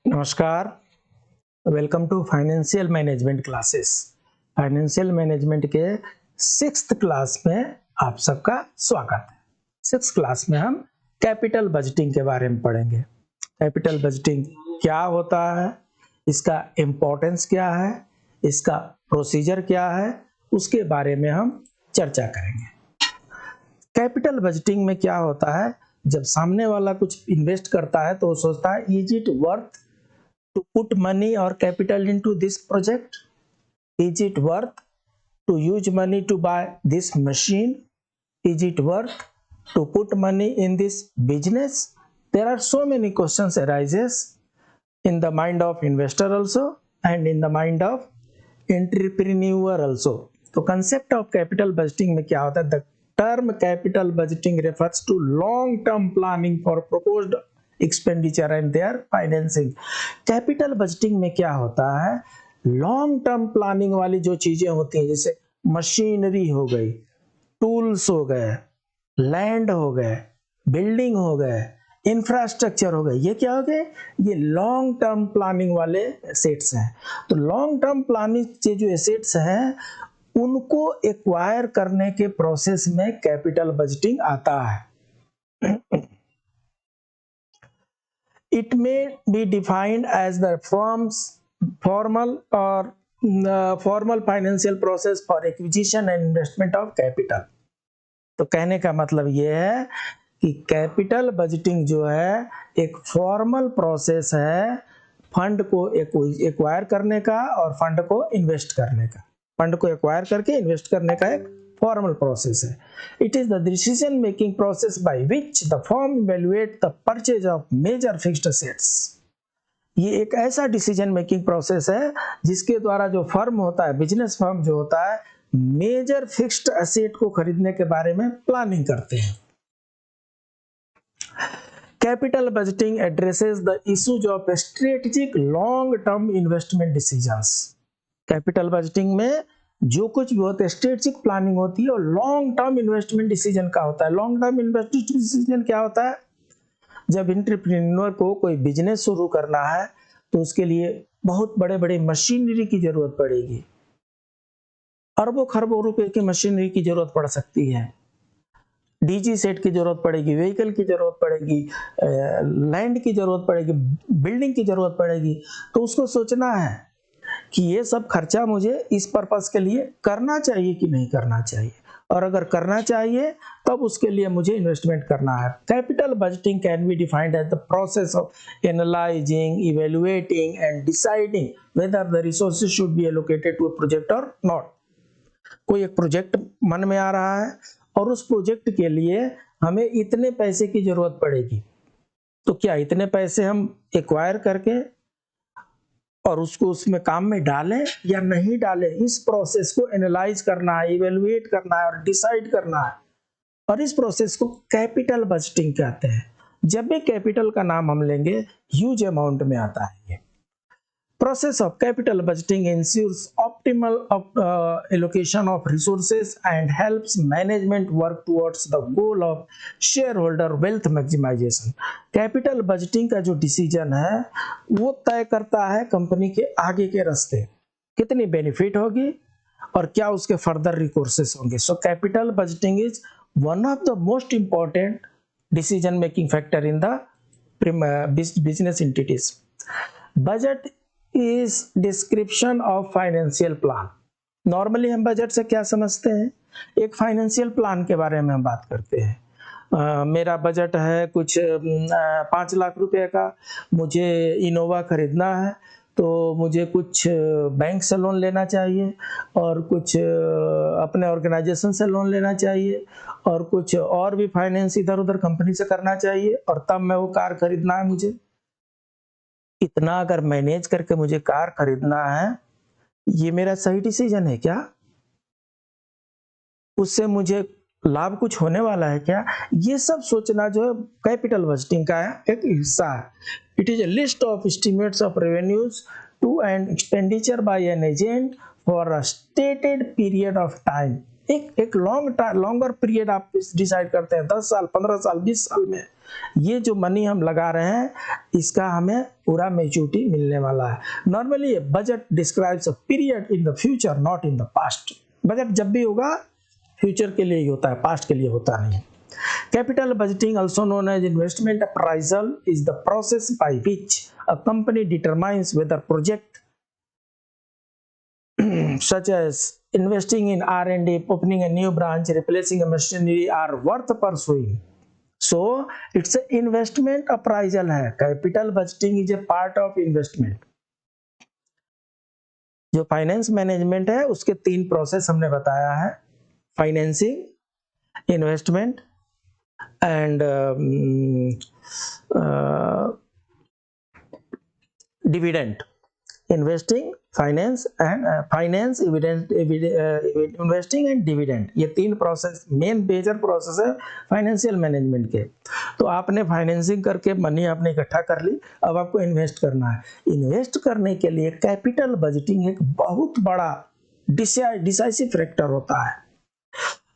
नमस्कार। Welcome to financial management classes. Financial management के 6th class में आप सबका स्वागत है। 6th क्लास में हम कैपिटल बजटिंग के बारे में पढ़ेंगे। कैपिटल बजटिंग क्या होता है, इसका इम्पोर्टेंस क्या है, इसका प्रोसीजर क्या है, उसके बारे में हम चर्चा करेंगे। कैपिटल बजटिंग में क्या होता है, जब सामने वाला कुछ इन्वेस्ट करता है तो वो सोचता है is it worth to put money or capital into this project? Is it worth to use money to buy this machine? Is it worth to put money in this business? There are so many questions arises in the mind of investor also and in the mind of entrepreneur also. तो concept of capital budgeting में क्या होता है? The term capital budgeting refers to long term planning for proposed expenditure and their financing. Capital budgeting में क्या होता है, long term planning वाली जो चीजें होती हैं, जैसे मशीनरी हो गई, टूल्स हो गए, लैंड हो गए, बिल्डिंग हो गए, इंफ्रास्ट्रक्चर हो गए, ये क्या हो गए, ये लॉन्ग टर्म प्लानिंग वाले एसेट्स हैं। तो लॉन्ग टर्म प्लानिंग से जो एसेट्स हैं उनको एक्वायर करने के प्रोसेस में कैपिटल बजटिंग आता है। It may be defined as the firm's formal financial process for acquisition and investment of capital। तो कहने का मतलब ये है कि कैपिटल बजटिंग जो है एक फॉर्मल प्रोसेस है फंड को एक्वायर करने का और फंड को इन्वेस्ट करने का, फंड को एक्वायर करके इन्वेस्ट करने का एक फॉर्मल प्रोसेस है। It is the decision making process by which the firm evaluate the purchase of major fixed assets. ये एक ऐसा डिसीजन मेकिंग प्रोसेस है जिसके द्वारा जो फर्म होता है, बिजनेस फर्म जो होता है, मेजर फिक्स्ड एसेट को खरीदने के बारे में प्लानिंग करते हैं। Capital budgeting addresses the issues of strategic long term investment decisions. Capital budgeting में जो कुछ भी होता है, स्ट्रेटेजिक प्लानिंग होती है और लॉन्ग टर्म इन्वेस्टमेंट डिसीजन का होता है। लॉन्ग टर्म इन्वेस्टमेंट डिसीजन क्या होता है, जब एंटरप्रेन्योर को कोई बिजनेस शुरू करना है तो उसके लिए बहुत बड़े बड़े मशीनरी की जरूरत पड़ेगी, अरबों खरबों रुपए की मशीनरी की जरूरत पड़ सकती है, डीजी सेट की जरूरत पड़ेगी, व्हीकल की जरूरत पड़ेगी, लैंड की जरूरत पड़ेगी, बिल्डिंग की जरूरत पड़ेगी। तो उसको सोचना है कि ये सब खर्चा मुझे इस पर्पस के लिए करना चाहिए कि नहीं करना चाहिए, और अगर करना चाहिए तब उसके लिए मुझे इन्वेस्टमेंट करना है। Capital budgeting can be defined as the process of analysing, evaluating and deciding whether the resources should be allocated to a project or not. कोई एक प्रोजेक्ट मन में आ रहा है और उस प्रोजेक्ट के लिए हमें इतने पैसे की जरूरत पड़ेगी, तो क्या इतने पैसे हम एक्वायर करके और उसको उसमें काम में डालें या नहीं डालें, इस प्रोसेस को एनालाइज करना है, इवैल्यूएट करना है और डिसाइड करना है, और इस प्रोसेस को कैपिटल बजटिंग कहते हैं। जब भी कैपिटल का नाम हम लेंगे ह्यूज अमाउंट में आता है ये। Process of capital budgeting ensures optimal allocation of resources and helps management work towards the goal of shareholder wealth maximization। Capital budgeting का जो डिसीजन है वो तय करता है कंपनी के आगे के रास्ते, कितनी बेनिफिट होगी और क्या उसके फर्दर रिसोर्सेस होंगे। So capital budgeting is one of the most important decision making factor in the business entities. Budget is description of financial plan. Normally हम बजट से क्या समझते हैं, एक फाइनेंशियल प्लान के बारे में हम बात करते हैं। मेरा बजट है कुछ 5 लाख रुपए का, मुझे इनोवा खरीदना है, तो मुझे कुछ बैंक से लोन लेना चाहिए और कुछ अपने ऑर्गेनाइजेशन से लोन लेना चाहिए और कुछ और भी फाइनेंस इधर उधर कंपनी से करना चाहिए, और तब मैं वो कार खरीदना है। मुझे इतना अगर मैनेज करके मुझे कार खरीदना है, ये मेरा सही डिसीजन है क्या, उससे मुझे लाभ कुछ होने वाला है क्या, ये सब सोचना जो है कैपिटल बजटिंग का एक हिस्सा है। It is a list of estimates of revenues to and expenditure by an agent for a stated period of time. एक लॉन्गर पीरियड आप डिसाइड करते हैं, 10 साल, 15 साल, 20 साल में ये जो मनी हम लगा रहे हैं इसका हमें पूरा मैच्योरिटी मिलने वाला है। Normally budget describes a period in the future, not in the past. Budget जब भी होगा फ्यूचर के लिए ही होता है, पास्ट के लिए होता नहीं। Capital budgeting, also known as investment appraisal, is the process by which a company determines whether project such as investing in R&D, opening a new branch, replacing a machinery are worth pursuing. So it's an investment appraisal है। Capital budgeting is a part of investment। जो finance management है उसके 3 process हमने बताया है, financing, investment and dividend. Investing, finance and investing and dividend, ये 3 process main major process है financial management के। तो आपने फाइनेंसिंग करके मनी आपने इकट्ठा कर ली, अब आपको इन्वेस्ट करना है। इन्वेस्ट करने के लिए कैपिटल बजटिंग एक बहुत बड़ा डिसाइसिव फैक्टर होता है।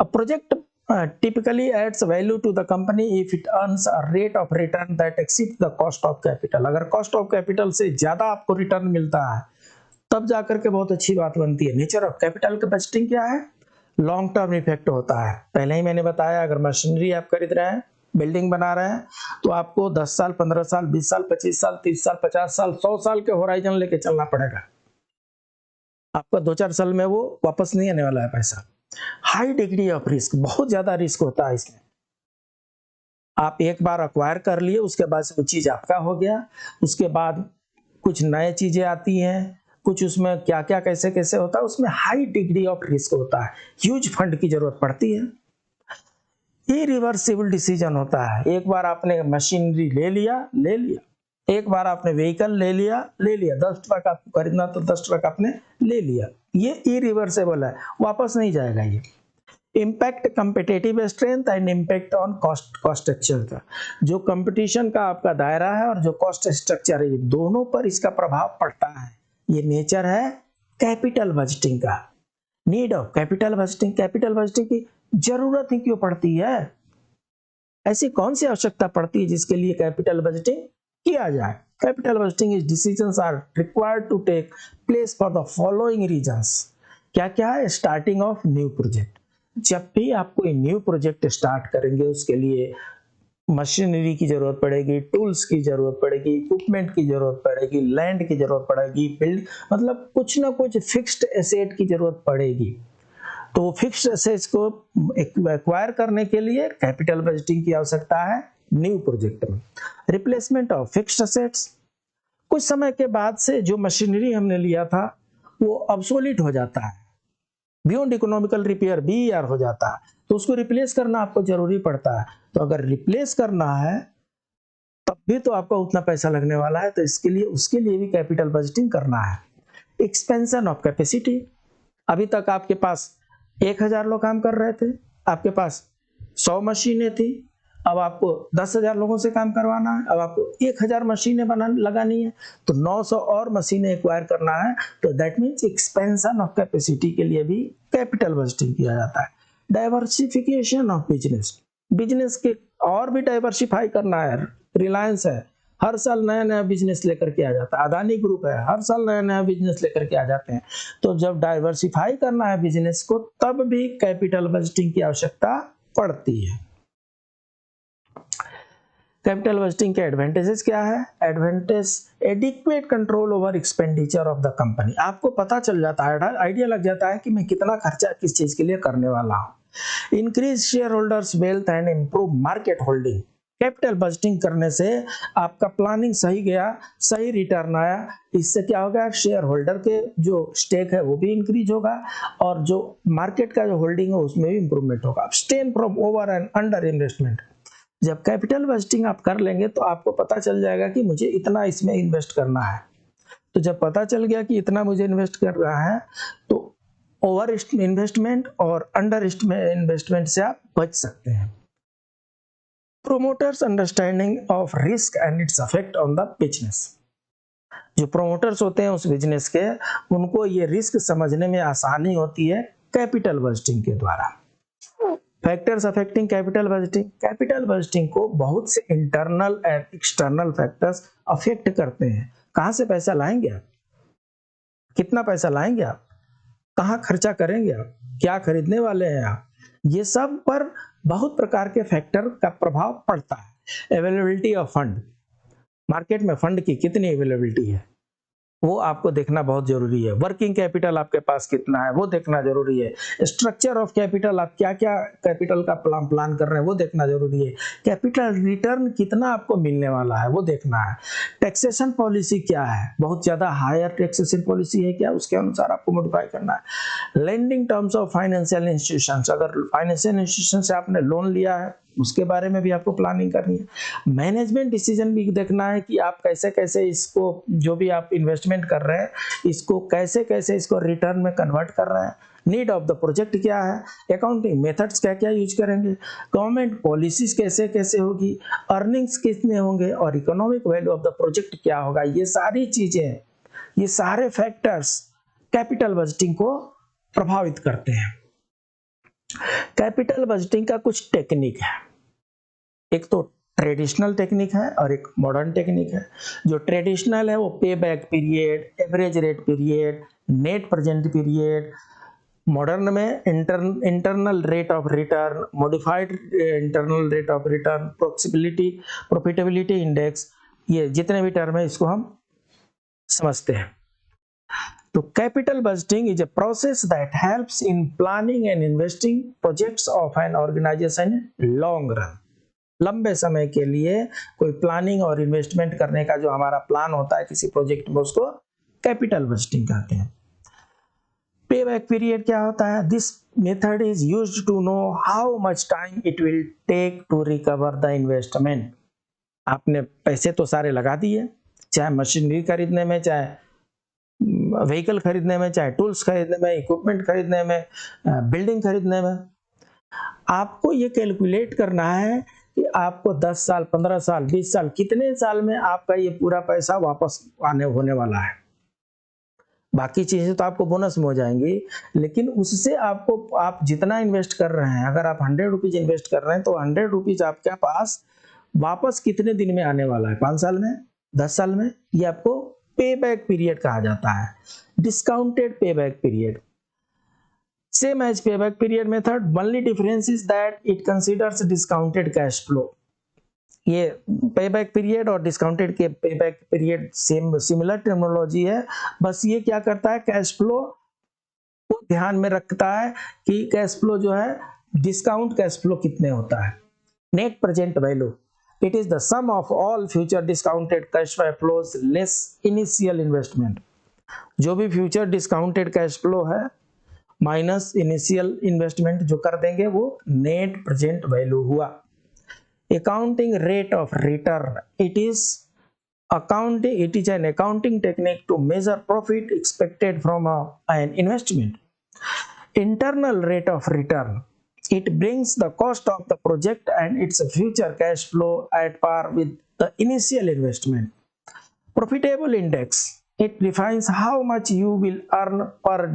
A project typically adds value to the company if it earns a rate of return that exceeds the cost of capital। अगर cost of capital से ज्यादा आपको रिटर्न मिलता है तब जाकर के बहुत अच्छी बात बनती है। नेचर ऑफ कैपिटल का बजटिंग क्या है? लॉन्ग टर्म इफेक्ट होता है। पहले ही मैंने बताया, अगर मशीनरी आप खरीद रहे हैं, बिल्डिंग बना रहे हैं, तो आपको 10 साल, 15 साल, 20 साल, 25 साल, 30 साल, 50 साल, 100 साल के होराइजन लेके चलना पड़ेगा। आपका 2-4 साल में वो वापस नहीं आने वाला है पैसा। हाई डिग्री ऑफ रिस्क, बहुत ज्यादा रिस्क होता है इसमें। आप एक बार अक्वायर कर लिए, उसके बाद वो चीज आपका हो गया, उसके बाद कुछ नए चीजें आती हैं, कुछ उसमें क्या क्या कैसे कैसे होता है, उसमें हाई डिग्री ऑफ रिस्क होता है, ह्यूज फंड की जरूरत पड़ती है। इरिवर्सिबल डिसीजन होता है। एक बार आपने मशीनरी ले लिया, एक बार आपने व्हीकल ले लिया, 10 ट्रक आपको खरीदना तो 10 ट्रक आपने ले लिया, ये इरिवर्सिबल है, वापस नहीं जाएगा ये। Impact competitive strength and impact on cost structure का, जो कंपटीशन का आपका दायरा है और जो कॉस्ट स्ट्रक्चर है, दोनों पर इसका प्रभाव पड़ता है। ये नेचर है कैपिटल बजटिंग का। Need of capital budgeting, capital budgeting की जरूरत ही क्यों पड़ती है? ऐसी कौन सी आवश्यकता पड़ती है जिसके लिए कैपिटल बजटिंग किया जाए? Capital budgeting is decisions are required to take place for the following reasons. क्या क्या है? स्टार्टिंग ऑफ न्यू प्रोजेक्ट, जब भी आप कोई न्यू प्रोजेक्ट स्टार्ट करेंगे उसके लिए मशीनरी की जरूरत पड़ेगी, टूल्स की जरूरत पड़ेगी, इक्विपमेंट की जरूरत पड़ेगी, लैंड की जरूरत पड़ेगी, बिल्ड, मतलब कुछ ना कुछ फिक्स्ड एसेट की जरूरत पड़ेगी। तो फिक्स्ड एसेट्स को एक्वायर करने के लिए कैपिटल बजटिंग की आवश्यकता है न्यू प्रोजेक्ट में। रिप्लेसमेंट ऑफ फिक्स्ड एसेट्स, कुछ समय के बाद से जो मशीनरी हमने लिया था वो ऑब्सोलीट हो जाता है, बियॉन्ड इकोनॉमिकल रिपेयर BER हो जाता है, तो उसको रिप्लेस करना आपको जरूरी पड़ता है। तो अगर रिप्लेस करना है तब भी तो आपका उतना पैसा लगने वाला है, तो इसके लिए उसके लिए भी कैपिटल बजटिंग करना है। एक्सपेंशन ऑफ कैपेसिटी, अभी तक आपके पास 1000 लोग काम कर रहे थे, आपके पास 100 मशीनें थी, अब आपको 10,000 लोगों से काम करवाना है, अब आपको 1000 मशीनें लगानी है, तो 900 और मशीनें एक्वायर करना है। तो that means expansion of capacity के लिए भी कैपिटल बजटिंग किया जाता है। डाइवर्सिफिकेशन ऑफ बिजनेस, बिजनेस के और भी डाइवर्सिफाई करना है। रिलायंस है, हर साल नया नया बिजनेस लेकर के आ जाता है। अदानी ग्रुप है, हर साल नया नया बिजनेस लेकर के आ जाते हैं। तो जब डाइवर्सिफाई करना है बिजनेस को, तब भी कैपिटल बजटिंग की आवश्यकता पड़ती है। कैपिटल बजटिंग के एडवांटेजेस क्या है? Advantage, adequate control over expenditure of the company. आपको पता चल जाता है, आइडिया लग जाता है कि मैं कितना खर्चा किस चीज के लिए करने वाला हूँ। Increase share holders wealth and improve market holding, capital budgeting करने से आपका प्लानिंग सही गया, सही रिटर्न आया, इससे क्या होगा? शेयर होल्डर के जो स्टेक है वो भी इंक्रीज होगा और जो मार्केट का जो होल्डिंग है उसमें भी इंप्रूवमेंट होगा। Abstain from over and under investment, जब कैपिटल बजटिंग आप कर लेंगे तो आपको पता चल जाएगा कि मुझे इतना इसमें इन्वेस्ट करना है। तो जब पता चल गया कि इतना मुझे इन्वेस्ट कर रहा है, तो ओवर इन्वेस्टमेंट और अंडर इन्वेस्टमेंट से आप बच सकते हैं। Promoters understanding of risk and its effect on the business, जो प्रोमोटर्स होते हैं उस बिजनेस के, उनको ये रिस्क समझने में आसानी होती है कैपिटल बजटिंग के द्वारा। Factors affecting capital budgeting, capital budgeting को बहुत से internal and external factors affect करते हैं। कहाँ से पैसा लाएंगे आप, कितना पैसा लाएंगे आप, कहाँ खर्चा करेंगे आप, क्या खरीदने वाले हैं आप, ये सब पर बहुत प्रकार के फैक्टर का प्रभाव पड़ता है। अवेलेबिलिटी ऑफ फंड, मार्केट में फंड की कितनी अवेलेबिलिटी है वो आपको देखना बहुत जरूरी है। वर्किंग कैपिटल आपके पास कितना है वो देखना जरूरी है। स्ट्रक्चर ऑफ कैपिटल, आप क्या क्या कैपिटल का प्लान कर रहे हैं वो देखना जरूरी है। कैपिटल रिटर्न कितना आपको मिलने वाला है वो देखना है। टैक्सेशन पॉलिसी क्या है, बहुत ज़्यादा हायर टैक्सेशन पॉलिसी है क्या, उसके अनुसार आपको मॉडिफाई करना है। Lending terms of financial institutions, अगर फाइनेंशियल इंस्टीट्यूशन से आपने लोन लिया है उसके बारे में भी आपको प्लानिंग करनी है। मैनेजमेंट डिसीजन भी देखना है कि आप कैसे कैसे इसको, जो भी आप इन्वेस्टमेंट कर रहे हैं इसको कैसे कैसे इसको रिटर्न में कन्वर्ट कर रहे हैं। नीड ऑफ द प्रोजेक्ट क्या है, अकाउंटिंग मेथड्स क्या क्या यूज करेंगे, गवर्नमेंट पॉलिसीज कैसे कैसे होगी, अर्निंग्स कितने होंगे और economic value of the project क्या होगा। ये सारी चीजें, ये सारे फैक्टर्स कैपिटल बजटिंग को प्रभावित करते हैं। कैपिटल बजटिंग का कुछ टेक्निक है, एक तो ट्रेडिशनल टेक्निक है और एक मॉडर्न टेक्निक है। जो ट्रेडिशनल है वो payback period, average rate period, net present period. Modern में internal rate of return, modified internal rate of return, profitability index, ये जितने भी टर्म है इसको हम समझते हैं। तो capital budgeting is a process that helps in planning and investing projects of an organisation in long run. लंबे समय के लिए कोई प्लानिंग और इन्वेस्टमेंट करने का जो हमारा प्लान होता है किसी प्रोजेक्ट में, उसको कैपिटल बजटिंग कहते हैं। पे बैक पीरियड क्या होता है, this method is used to know how much time it will take to recover the investment. आपने पैसे तो सारे लगा दिए, चाहे मशीनरी खरीदने में, चाहे व्हीकल खरीदने में, चाहे टूल्स खरीदने में, इक्विपमेंट खरीदने में, बिल्डिंग खरीदने में। आपको ये कैलकुलेट करना है कि आपको 10 साल, 15 साल, 20 साल, कितने साल में आपका ये पूरा पैसा वापस होने वाला है। बाकी चीजें तो आपको बोनस में हो जाएंगी, लेकिन उससे आपको, आप जितना इन्वेस्ट कर रहे हैं, अगर आप 100 रुपीज इन्वेस्ट कर रहे हैं तो 100 रुपीज आपके पास वापस कितने दिन में आने वाला है, 5 साल में, 10 साल में। ये आपको पे बैक पीरियड कहा जाता है, discounted pay back period. Same as payback period method, only difference is that it considers discounted cash flow. ये payback period और discounted के payback period same similar terminology है, बस ये क्या करता है, कैश फ्लो को ध्यान में रखता है कि कैश फ्लो जो है, डिस्काउंट कैश फ्लो कितने होता है। Net present value, it is the sum of all future discounted cash flows less initial investment. जो भी फ्यूचर डिस्काउंटेड कैश फ्लो है माइनस इनिशियल इन्वेस्टमेंट जो कर देंगे, वो नेट प्रेजेंट वैल्यू हुआ। Accounting rate of return, it is an accounting technique to measure profit expected from an investment. Internal rate of return, it brings the cost of the project and its future cash flow at par with the initial investment. Profitable index, it defines how much you will earn per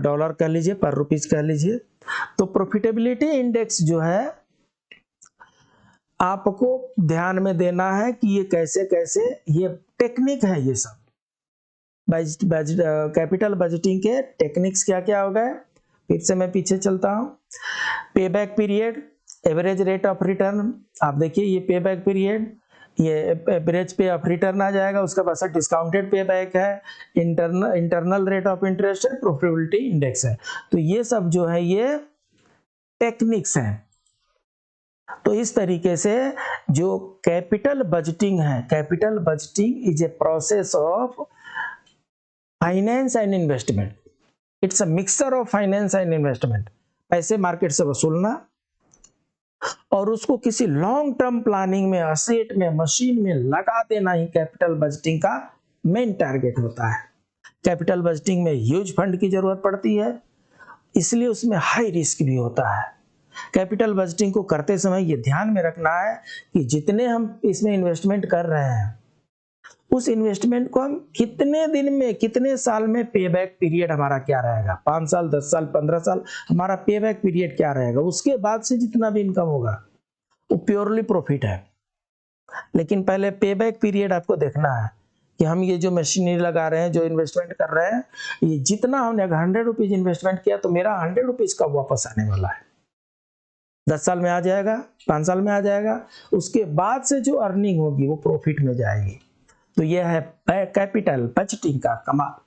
dollar कह लीजिए, पर rupees कह लीजिए। तो profitability index जो है, आपको ध्यान में देना है कि ये कैसे कैसे, ये टेक्निक है। ये सब कैपिटल बजटिंग के टेक्निक्स क्या क्या हो गए, फिर से मैं पीछे चलता हूं। पे back period, average rate of return, आप देखिए ये पे बैक पीरियड, ये एवरेज पे ऑफ रिटर्न आ जाएगा, उसका पास डिस्काउंटेड पे बैक है, इंटरनल रेट ऑफ इंटरेस्ट है, प्रॉफिटेबिलिटी इंडेक्स है। तो ये सब जो है ये टेक्निक्स हैं। तो इस तरीके से जो कैपिटल बजटिंग है, capital budgeting is a process of finance and investment. It's a mixture of finance and investment. पैसे मार्केट से वसूलना और उसको किसी लॉन्ग टर्म प्लानिंग में, असेट में, मशीन में लगा देना ही कैपिटल बजटिंग का मेन टारगेट होता है। कैपिटल बजटिंग में ह्यूज फंड की जरूरत पड़ती है, इसलिए उसमें हाई रिस्क भी होता है। कैपिटल बजटिंग को करते समय ये ध्यान में रखना है कि जितने हम इसमें इन्वेस्टमेंट कर रहे हैं उस इन्वेस्टमेंट को हम कितने दिन में, कितने साल में पे बैक पीरियड हमारा क्या रहेगा, 5 साल, 10 साल, 15 साल हमारा पे बैक पीरियड क्या रहेगा, उसके बाद से जितना भी इनकम होगा वो प्योरली प्रॉफिट है। लेकिन पहले पे बैक पीरियड आपको देखना है कि हम ये जो मशीनरी लगा रहे हैं, जो इन्वेस्टमेंट कर रहे हैं, ये जितना हमने 100 रुपीज इन्वेस्टमेंट किया तो मेरा 100 रुपीज का वापस आने वाला है। 10 साल में आ जाएगा, 5 साल में आ जाएगा, उसके बाद से जो अर्निंग होगी वो प्रॉफिट में जाएगी। तो यह है कैपिटल बजटिंग का कमाल।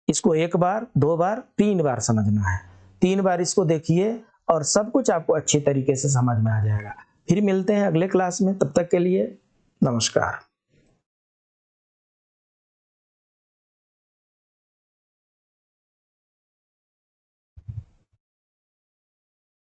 इसको 1 बार, 2 बार, 3 बार समझना है। 3 बार इसको देखिए और सब कुछ आपको अच्छी तरीके से समझ में आ जाएगा। फिर मिलते हैं अगले क्लास में, तब तक के लिए नमस्कार।